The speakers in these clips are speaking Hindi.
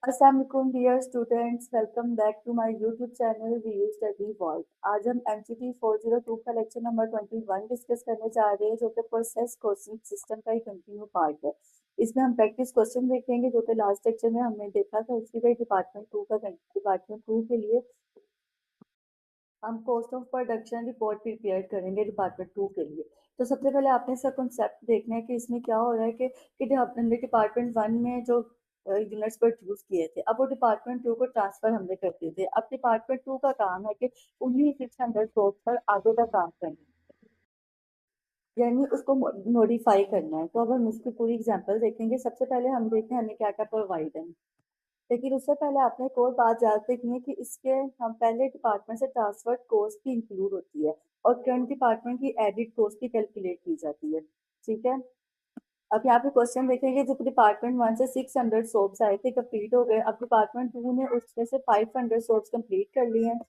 Assalamualaikum dear students, welcome back to my YouTube channel VU Study Vault। आज हम MCT 402 का लेक्चर नंबर 21 डिस्कस करने जा रहे हैं, जो कि प्रोसेस कोचिंग सिस्टम का ही कंटिन्यू पार्ट है। इसमें हम प्रैक्टिस क्वेश्चन देखेंगे, जो कि लास्ट लेक्चर में हमने देखा था। उसके लिए डिपार्टमेंट 2 के लिए हम cost of production report prepare करेंगे डिपार्टमेंट 2 के लिए। तो सबसे पहले आपने इसका कॉन्सेप्ट देखना है कि इसमें क्या हो रहा है कि हमने डिपार्टमेंट 1 में जो यूनिट्स प्रोड्यूस किए थे, अब वो डिपार्टमेंट 2 को ट्रांसफर हमने कर दिए थे। अब डिपार्टमेंट 2 का काम है कि उन्हीं 600 सोर्स पर आगे का काम करना है, यानी उसको मॉडिफाई करना है। तो अब हम इसकी पूरी एग्जांपल देखेंगे। सबसे पहले हम देखते हैं हमें क्या क्या प्रोवाइड है। लेकिन उससे पहले आपने एक और बात याद रखनी है कि इसके हम पहले डिपार्टमेंट से ट्रांसफर कॉस्ट की इंक्लूड होती है और करंट डिपार्टमेंट की एडिट कॉस्ट की कैलकुलेट की जाती है। ठीक है। अब यहाँ पे क्वेश्चन देखेंगे, जब डिपार्टमेंट 1 से 600 सोप्स आए थे, कंप्लीट हो गए। अब डिपार्टमेंट 2 ने उसमें से 500 सोप्स कंप्लीट कर लिए हैं,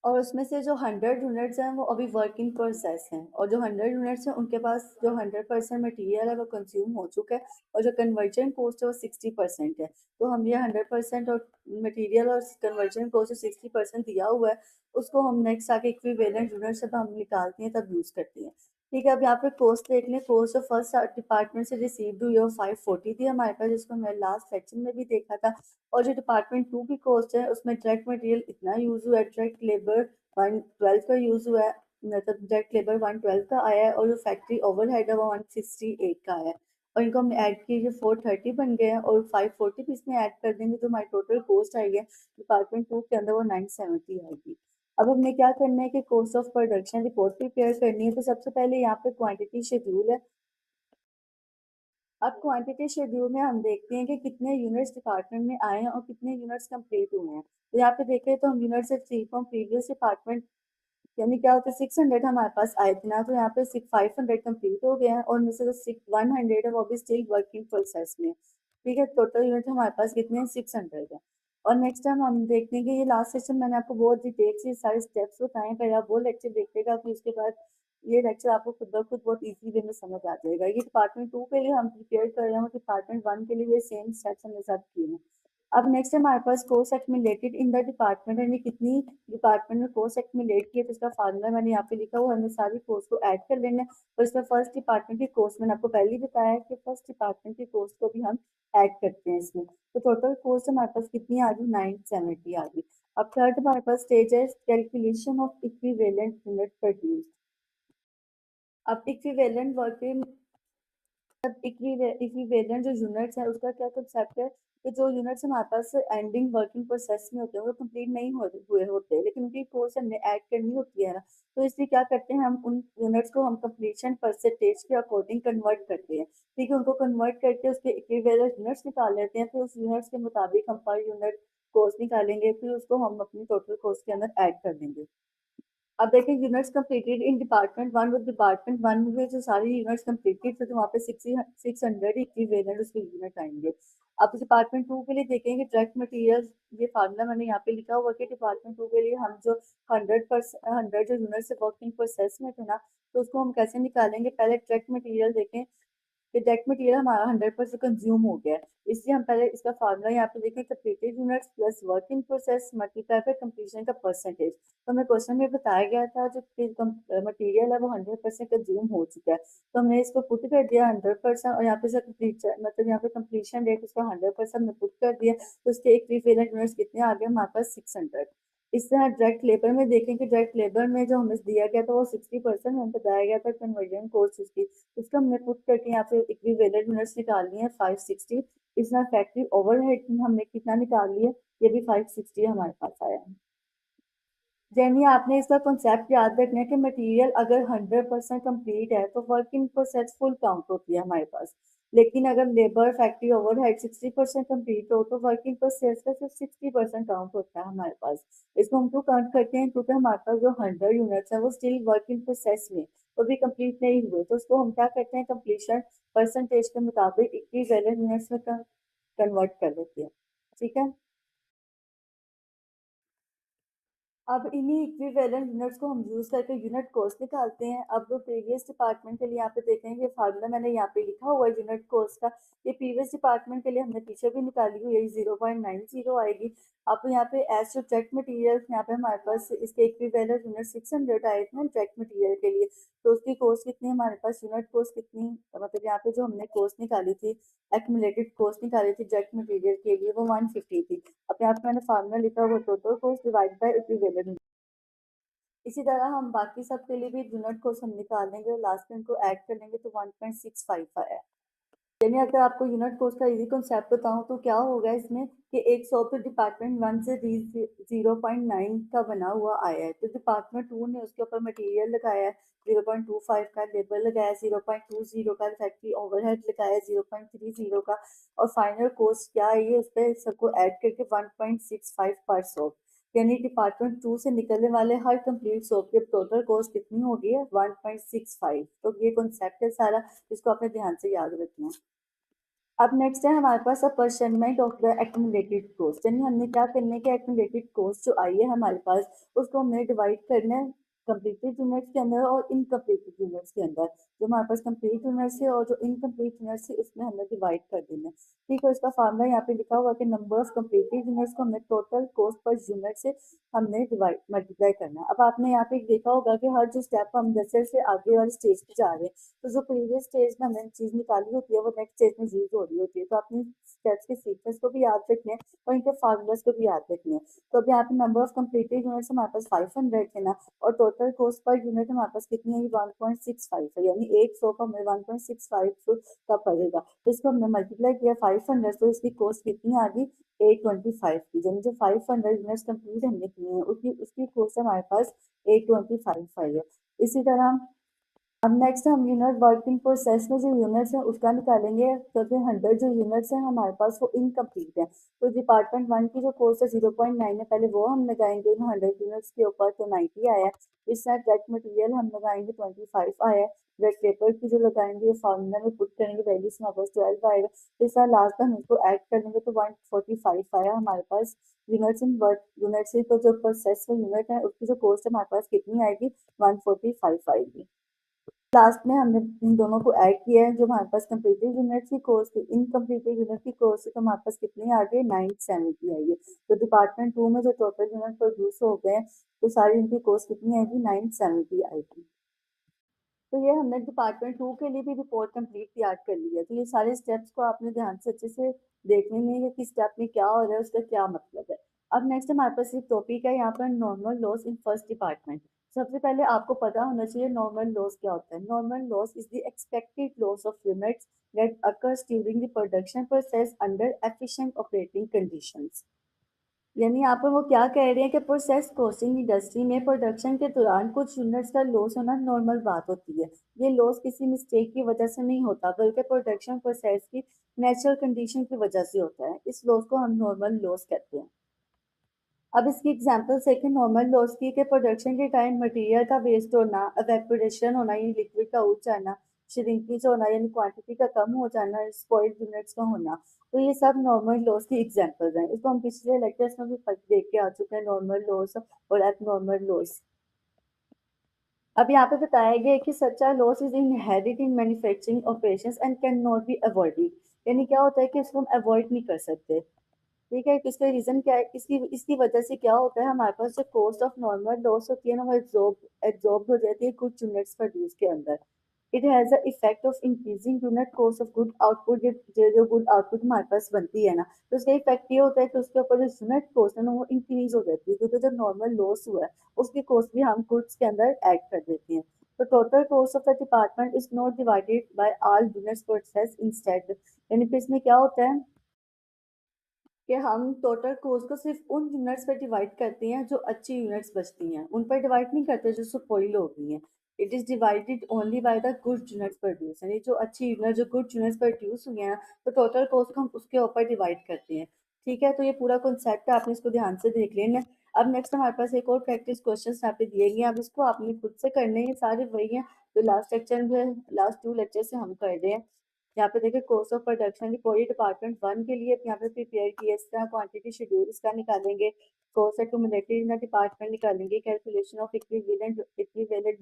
और उसमें से जो 100 यूनिट्स हैं वो अभी वर्किंग प्रोसेस हैं, और जो 100 यूनिट्स हैं उनके पास जो 100% मटीरियल है वो कंज्यूम हो चुका है, और जो कन्वर्जन कॉस्ट है वो 60% है। तो हम ये 100% और मटीरियल और कन्वर्जन कॉस्ट जो 60% दिया हुआ है, उसको हम नेक्स्ट आके इक्विवेलेंट यूनिट जब हम निकालते हैं तब यूज करते हैं। ठीक है। अब यहाँ पे कॉस्ट देख लें। कॉस्ट जो फर्स्ट डिपार्टमेंट से रिसीव्ड हुई है वो 540 थी हमारे पास, जिसको मैंने लास्ट सेक्शन में भी देखा था। और जो डिपार्टमेंट 2 की कॉस्ट है, उसमें डायरेक्ट मटेरियल इतना यूज हुआ है, डायरेक्ट लेबर 112 का यूज हुआ है, मतलब डायरेक्ट लेबर 112 का आया है, और जो फैक्ट्री ओवरहेड है वो 168 का आया है। और इनको हमने ऐड किए, जो 430 बन गए हैं, और 540 भी इसमें ऐड कर देंगे तो हमारी टोटल कॉस्ट आई है डिपार्टमेंट 2 के अंदर वो 970 आएगी। अब हमने क्या करना है कि cost of production report prepare करनी है। तो सबसे पहले यहाँ पे क्वांटिटी शेड्यूल है। अब क्वांटिटी शेड्यूल में हम देखते हैं कि कितने यूनिट्स डिपार्टमेंट में आए हैं और कितने यूनिट्स कंप्लीट हुए हैं। तो यहाँ पे देखें तो हम यूनिट से फ्री फ्रॉम प्रीवियस डिपार्टमेंट, यानी क्या होता है, 600 हमारे पास आए थे ना, तो यहाँ पे 500 कंप्लीट हो गए हैं, और उनमें से जो 100 है वो भी स्टिल वर्किंग प्रोसेस में है। ठीक है। टोटल यूनिट हमारे पास कितने हैं, 600 है। और नेक्स्ट टाइम हम देखते हैं कि ये लास्ट सेशन मैंने आपको बहुत डिटेल से सारे स्टेप्स बताए हैं, पहले आप वो लेक्चर देखिएगा, फिर उसके बाद ये लेक्चर आपको खुद ब खुद बहुत इजी वे में समझ आ जाएगा। ये डिपार्टमेंट 2 के लिए हम प्रिपेयर कर रहे हैं, डिपार्टमेंट 1 के लिए सेम स्टेप्स हमने साथ किए हैं। अब नेक्स्ट हमारे पास course accumulated in the department, यानी कितनी डिपार्टमेंट में कोर्स एक्यूमुलेट किए, तो इसका फार्मूला मैंने यहाँ पे लिखा हुआ है। हमें सारी कोर्स को ऐड कर लेना है, और इसमें फर्स्ट डिपार्टमेंट की कोर्स मैंने आपको पहले ही बताया है कि फर्स्ट डिपार्टमेंट की कोर्स को भी हम ऐड करते हैं इसमें। तो टोटल कोर्स हमारे पास कितनी आ गई, 970 आ गई। अब थर्ड हमारे पास स्टेज है calculation of equivalent unit produce. अब इक्विवेलेंट वर्किंग, अब इक्विवेलेंट जो यूनिट्स है उसका क्या कंसेप्ट है कि जो यूनिट्स हमारे पास एंडिंग वर्किंग प्रोसेस में होते हैं वो कंप्लीट नहीं हुए होते, लेकिन उनकी कोर्स हमने ऐड करनी होती है ना। तो इसलिए क्या करते हैं, हम उन यूनिट्स को हम कंप्लीशन परसेंटेज के अकॉर्डिंग कन्वर्ट करते हैं। ठीक है। उनको कन्वर्ट करके उसके इक्विवेलेंट यूनिट्स निकाल लेते हैं, फिर उस यूनिट्स के मुताबिक हम पर यूनिट कोर्स निकालेंगे, फिर उसको हम अपनी टोटल कोर्स के अंदर ऐड कर देंगे। अब देखिए यूनिट्स कंप्लीटेड इन डिपार्टमेंट 1, वो डिपार्टमेंट 1 में जो सारी यूनिट्स कंप्लीटेड थे, तो वहाँ पे 600 इक्विवेलेंट उसके यूनिट आएंगे। अब डिपार्टमेंट 2 के लिए देखेंगे डायरेक्ट मटेरियल। ये फार्मूला मैंने यहाँ पे लिखा हुआ है कि डिपार्टमेंट 2 के लिए हम जो 100 जो यूनिट से वर्किंग प्रोसेस में थे ना, तो उसको हम कैसे निकालेंगे। पहले डायरेक्ट मटेरियल देखें कि डायरेक्ट मटेरियल हमारा 100% कंज्यूम हो गया है, इसलिए हम पहले इसका फार्मूला यहाँ पे देखें, completed units plus working process multiply by completion का परसेंटेज। तो हमें क्वेश्चन में बताया गया था जो मटेरियल है वो 100% कंज्यूम हो चुका है, तो हमने इसको पुट कर दिया 100%, और यहाँ पे से कंप्लीट मतलब यहाँ पे कंप्लीशन रेट उसका 100% में पुट कर दिया, तो उसके इक्विवेलेंट यूनिट्स कितने आ गए हमारे पास, 600। इस तरह डायरेक्ट लेबर में देखें कि डायरेक्ट लेबर में जो हमें दिया गया था वो 60% हमें बताया गया था कन्वर्जन कोर्स उसकी, उसका हमने पुट करके यहाँ पे इक्विवेलेंट यूनिट्स निकाल लिए हैं 560। इस तरह फैक्ट्री ओवरहेड में हमने कितना निकाल लिया, ये भी 560 हमारे पास आया है। यानी आपने इसका कॉन्सेप्ट याद रखना है कि मटेरियल अगर 100% कंप्लीट है तो work in process full count होती है हमारे पास, लेकिन अगर लेबर फैक्ट्री ओवरहेड 60% कंप्लीट हो तो वर्क इन प्रोसेस का सिर्फ 60% काउंट होता है हमारे पास। इसको हम क्यों काउंट करते हैं, क्योंकि हमारे पास जो 100 यूनिट्स है वो स्टिल वर्क इन प्रोसेस में, वो भी कंप्लीट नहीं हुए, तो उसको हम क्या करते हैं, कंप्लीशन परसेंटेज के मुताबिक इक्विवेलेंट यूनिट्स में कन्वर्ट कर देते हैं। ठीक है। अब इन्हीं इक्विवेलेंट यूनिट्स को हम यूज करके यूनिट कॉस्ट निकालते हैं। अब वो प्रीवियस डिपार्टमेंट के लिए यहाँ पे देखेंगे, ये फार्मूला मैंने यहाँ पे लिखा हुआ है यूनिट कॉस्ट का। ये प्रीवियस डिपार्टमेंट के लिए हमने पीछे भी निकाली हुई है, 0.90 आएगी। अब यहाँ पे एज टू डायरेक्ट मटेरियल, यहाँ पे हमारे पास इसके इक्विवेलेंट यूनिट 600 आए थे डायरेक्ट मटेरियल के लिए। तो उसकी कॉस्ट कितनी है हमारे पास, यूनिट कॉस्ट कितनी, मतलब यहाँ पे जो हमने कॉस्ट निकाली थी, एक्यूमुलेटेड कॉस्ट निकाली थी डायरेक्ट मटेरियल के लिए, वो 150 थी। अब यहाँ पे मैंने फार्मूला लिखा हुआ total cost divide by equivalent. इसी तरह हम बाकी सब के लिए भी यूनिट कॉस्ट हम निकाल लेंगे और लास्ट में इनको ऐड कर लेंगे तो 1.65 आया। यानी अगर आपको यूनिट कॉस्ट का इजी कॉन्सेप्ट बताऊं तो क्या होगा इसमें कि एक सौ तो डिपार्टमेंट वन से 0.9 का बना हुआ आया है, तो डिपार्टमेंट टू ने उसके ऊपर मटेरियल लगाया है 0.25 का, लेबर लगाया 0.20 का, फैक्ट्री ओवरहेड लगाया 0.30 का, और फाइनल कॉस्ट क्या है ये उस पर सबको ऐड करके 1.65 पर सौ। यानी डिपार्टमेंट टू से निकलने वाले हर कंप्लीट सॉप की टोटल कॉस्ट कितनी होगी है 1.65। तो ये कॉन्सेप्ट है सारा, इसको आपने ध्यान से याद रखना है। अब नेक्स्ट है हमारे पास अपॉर्चनमेंट ऑफ द एक्यूमुलेटेड कॉस्ट, यानी हमने क्या करना है कि एक्यूमुलेटेड कॉस्ट जो आई है हमारे पास उसको हमने डिवाइड करना है कंप्लीटेड यूनिट्स के अंदर और इनकम्प्लीटेड यूनिट्स के अंदर। जो हमारे पास कंप्लीट यूनिट्स है और जो इनकम्प्लीट यूनिट्स है उसमें हमने डिवाइड कर देना है। ठीक है, इसका फार्मूला यहाँ पे लिखा हुआ है कि नंबर ऑफ कंप्लीटेड यूनिट्स को हमने टोटल कॉस्ट पर यूनिट से हमने डिवाइड मल्टीप्लाई करना है। अब आपने यहाँ पे देखा होगा कि हर जो स्टेप हम जैसे जैसे आगे वाले स्टेज पे जा रहे हैं तो जो प्रीवियस स्टेज में हमने चीज निकाली होती है वो नेक्स्ट स्टेज में यूज हो रही होती है। तो अपनी स्टेप्स के सीक्वेंस को भी याद रखने हैं और इनके फार्मूलाज को भी याद रखने हैं। तो अभी यहाँ पे नंबर ऑफ कंप्लीटेड यूनिट्स हमारे पास 500 है ना, और टोटल कॉस्ट पर यूनिट हमारे पास कितनी है 1.65 है, यानी एक सौ का हमें 1.65 का पड़ेगा। तो इसको हमने मल्टीप्लाई किया 500, तो इसकी कॉस्ट कितनी आ गई 825 की, यानी जो 500 यूनिट्स कंप्लीट हमने किए हैं उसकी उसकी कॉस्ट हमारे पास 825 आई है। इसी तरह अब नेक्स्ट हम यूनिट वर्किंग प्रोसेस में जो यूनिट्स है उसका निकालेंगे, क्योंकि 100 जो यूनिट्स हैं हमारे पास वो इनकम्प्लीट है। तो डिपार्टमेंट वन की जो कोर्स है 0.9 है, पहले वो हम लगाएंगे 100 यूनिट्स के ऊपर, तो 90 आया है। इस साथ डायरेक्ट मटेरियल हम लगाएंगे 25 आया है। डायरेक्ट पेपर की जो लगाएंगे फार्मूला में पुट करेंगे वैल्यू से हमारे पास 12 आएगा। तो इस साथ लास्ट हम इसको ऐड कर लेंगे तो 145 आया हमारे पास। यूनिट्स इन वर्क यूनिट्स तो जो प्रोसेस में यूनिट है उसकी जो कोस्ट है हमारे पास कितनी आएगी 145 आएगी। लास्ट में हमने इन दोनों को ऐड किया है, जो हमारे पास कंप्लीटेड यूनिट की कोर्स थी इनकम्प्लीटेड यूनिट की कोर्स थी, तो हमारे पास कितनी आ गई 970 आई है। तो डिपार्टमेंट टू में जो टोटल यूनिट प्रोड्यूस हो गए हैं तो सारी इनकी कोर्स कितनी आएगी 970 आएगी। तो ये हमने डिपार्टमेंट टू के लिए भी रिपोर्ट कंप्लीट तैयार कर ली है। तो ये सारे स्टेप्स को आपने ध्यान से अच्छे से देखने में है कि स्टेप में क्या हो रहा है उसका क्या मतलब है। अब नेक्स्ट हमारे पास एक टॉपिक है यहाँ पर normal loss in first department. सबसे पहले आपको पता होना चाहिए नॉर्मल लॉस क्या होता है। Normal loss is the expected loss of units that occurs during the production process under efficient operating conditions। यानी यहाँ पर वो क्या कह रहे हैं कि प्रोसेस कोचिंग इंडस्ट्री में प्रोडक्शन के दौरान कुछ यूनिट्स का लॉस होना नॉर्मल बात होती है। ये लॉस किसी मिस्टेक की वजह से नहीं होता बल्कि प्रोडक्शन प्रोसेस की नेचुरल कंडीशन की वजह से होता है। इस लॉस को हम नॉर्मल लॉस कहते हैं। अब इसकी एग्जांपल देखें नॉर्मल लॉस की कि प्रोडक्शन के टाइम मटेरियल का वेस्ट होना, एवेपोरेशन होना यानी लिक्विड का ऊंच जाना, श्रिंकेज होना यानी क्वांटिटी का कम हो जाना, स्पॉइल्ड यूनिट्स का होना। तो ये सब नॉर्मल लॉस की एग्जांपल्स हैं। इसको हम पिछले लेक्चर्स में भी देख के आ चुके हैं, नॉर्मल लॉस और एबनॉर्मल लॉस। अब यहाँ पे बताया गया है कि सच्चा loss is inherit in manufacturing operations and can not be avoided. यानी क्या होता है कि इसको हम अवॉइड नहीं कर सकते। ठीक है, इसका रीजन क्या है, इसकी इसकी वजह से क्या होता है हमारे पास जो कॉस्ट ऑफ नॉर्मल लॉस होती है ना वो एब्जॉर्ब हो जाती है कुछ यूनिट्स प्रोड्यूस के अंदर। It has a effect of increasing unit cost of good output. जो गुड आउटपुट हमारे पास बनती है ना तो उसका इफेक्ट ये होता है कि उसके ऊपर जो यूनिट कॉस्ट है ना वो इंक्रीज हो जाती है, क्योंकि जो नॉर्मल लॉस हुआ है उसकी कॉस्ट भी हम गुड्स के अंदर ऐड कर देते हैं। तो total cost of the department is not divided by all units process instead. यानी कि इसमें क्या होता है कि हम टोटल कोस्ट को सिर्फ उन यूनिट्स पर डिवाइड करते हैं जो अच्छी यूनिट्स बचती हैं, उन पर डिवाइड नहीं करते जो स्पॉइल हो गई हैं। It is divided only by the good units produce, यानी जो अच्छी यूनिट जो गुड यूनिट्स प्रोड्यूस हुई हैं तो टोटल कोस्ट को हम उसके ऊपर डिवाइड करते हैं। ठीक है, तो ये पूरा कॉन्सेप्ट है, आपने इसको ध्यान से देख लेना। अब नेक्स्ट हमारे पास एक और प्रैक्टिस क्वेश्चन यहाँ पे दिए गए हैं, अब इसको आपने खुद से करने हैं, सारे वही हैं जो लास्ट लेक्चर में लास्ट 2 लेक्चर से हम कर रहे हैं। यहाँ पे देखिए cost of production report department 1 के लिए यहाँ पे प्रिपेयर किया, इस तरह क्वांटिटी शेड्यूल इसका निकालेंगे, कॉस्ट एक्यूमुलेटेड इन डिपार्टमेंट निकालेंगे, कैलकुलेशन ऑफ इक्विवेलेंट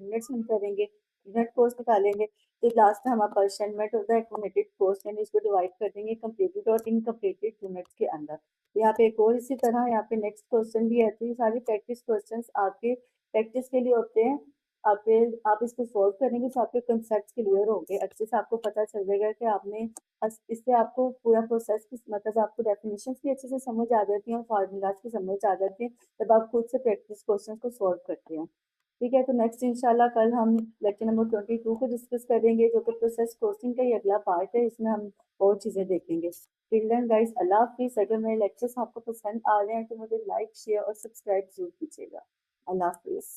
यूनिट्स हम करेंगे, यूनिट कॉस्ट निकालेंगे। तो लास्ट में हमारा परसेंटमेंट ऑफ द एक्यूमुलेटेड कॉस्ट यानी इसको डिवाइड कर देंगे कंप्लीटेड और इनकम्प्लीटेड यूनिट्स के अंदर। तो यहाँ पे एक और इसी तरह यहाँ पे नेक्स्ट क्वेश्चन भी है। तो ये सारे प्रैक्टिस क्वेश्चंस आपके प्रैक्टिस के लिए होते हैं। आप इसको सॉल्व करेंगे तो आपके कंसेप्ट क्लियर होंगे, अच्छे से आपको पता चल जाएगा कि आपने इससे आपको पूरा प्रोसेस मतलब आपको डेफिनेशंस भी अच्छे से समझ आ जाती हैं और फार्मूलाज की समझ आ जाती है तब आप खुद से प्रैक्टिस क्वेश्चन को सॉल्व करते हैं। ठीक है, तो नेक्स्ट इंशाल्लाह कल हम लेक्चर नंबर 22 को डिस्कस करेंगे जो कि प्रोसेस कोर्सिंग का ही अगला पार्ट है, इसमें हम और चीजें देखेंगे। टिल देन गाइस, अल्लाह हाफिज। अगर मेरे लेक्चर्स आपको पसंद आ रहे हैं तो मुझे लाइक शेयर और सब्सक्राइब जरूर कीजिएगा। अल्लाह हाफिज।